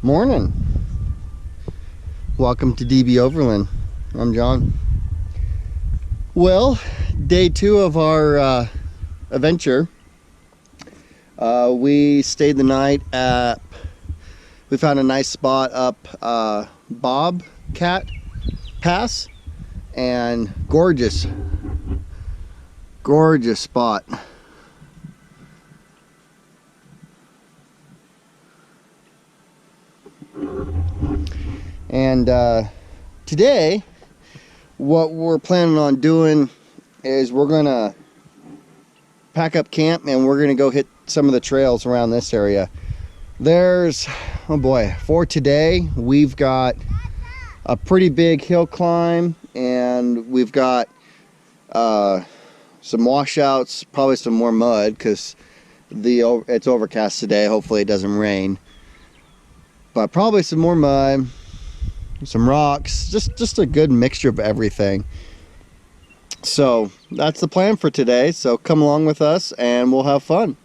Morning. Welcome to DB Overland. I'm John. Well, day 2 of our adventure. We stayed the night at, we found a nice spot up Bobcat Pass, and gorgeous spot. And today what we're planning on doing is we're gonna pack up camp and we're gonna go hit some of the trails around this area. There's, oh boy, for today we've got a pretty big hill climb, and we've got some washouts, probably some more mud because it's overcast today. Hopefully it doesn't rain, but probably some more mud, some rocks, just a good mixture of everything. So that's the plan for today. So come along with us and we'll have fun.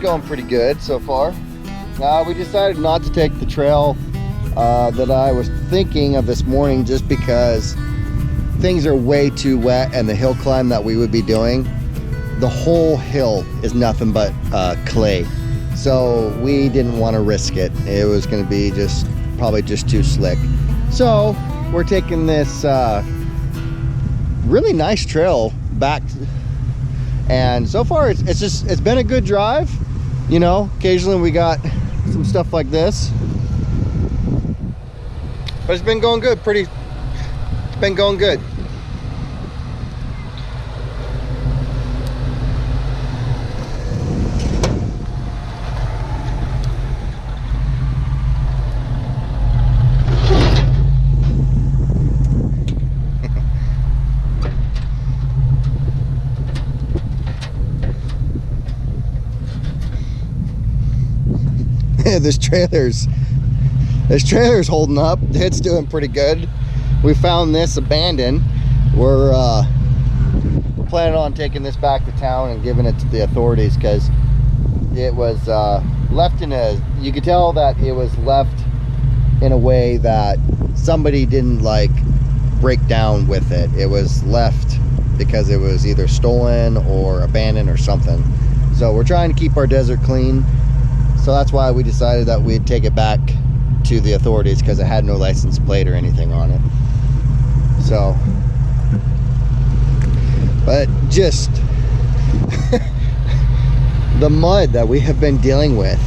going pretty good so far. We decided not to take the trail that I was thinking of this morning, just because things are way too wet, and the hill climb that we would be doing, the whole hill is nothing but clay. So we didn't want to risk it. It was going to be probably just too slick. So we're taking this really nice trail back, and so far it's been a good drive. You know, occasionally we got some stuff like this, but it's been going good. It's been going good. This trailer's holding up. It's doing pretty good. We found this abandoned. We're planning on taking this back to town and giving it to the authorities, because it was left you could tell that it was left in a way that somebody didn't like break down with it. It was left because it was either stolen or abandoned or something. So we're trying to keep our desert clean. So that's why we decided that we'd take it back to the authorities, because it had no license plate or anything on it. So, but just the mud that we have been dealing with,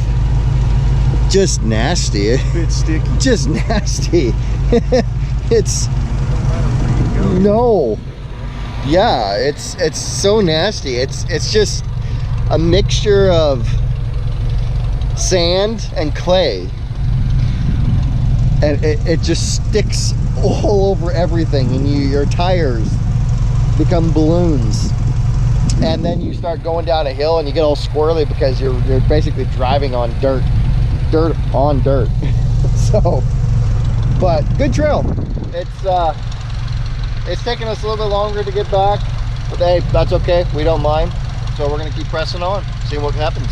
just nasty. It's sticky. Just nasty. It's no. Yeah, it's so nasty. It's just a mixture of sand and clay, and it just sticks all over everything, and your tires become balloons, and then you start going down a hill and you get all squirrely because you're basically driving on dirt on dirt. So, but good trail. It's taking us a little bit longer to get back, but hey, that's okay, we don't mind. So we're gonna keep pressing on, see what happens.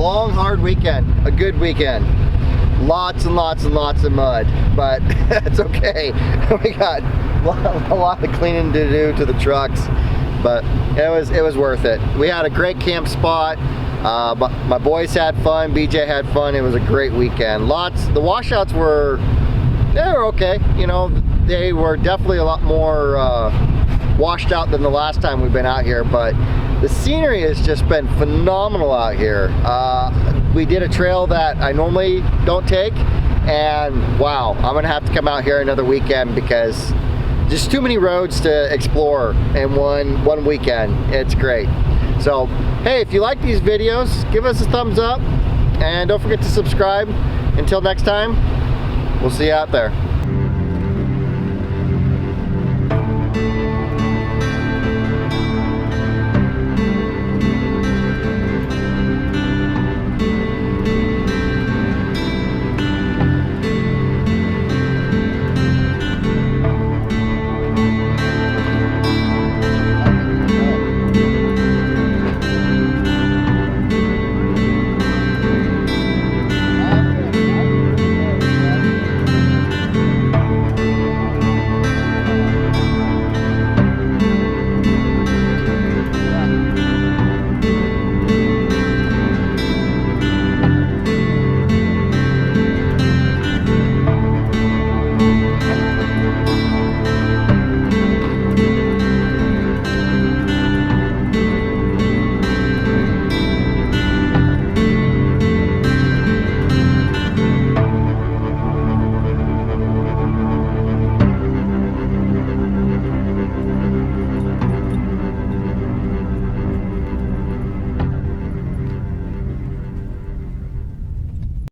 long, hard weekend. A good weekend. Lots and lots and lots of mud, but it's okay. We got a lot of cleaning to do to the trucks, but it was worth it. We had a great camp spot. My boys had fun. BJ had fun. It was a great weekend. The washouts were okay. You know, they were definitely a lot more washed out than the last time we've been out here, but the scenery has just been phenomenal out here. We did a trail that I normally don't take, and wow, I'm gonna have to come out here another weekend because just too many roads to explore in one weekend. It's great. So hey, if you like these videos, give us a thumbs up and don't forget to subscribe. Until next time, we'll see you out there.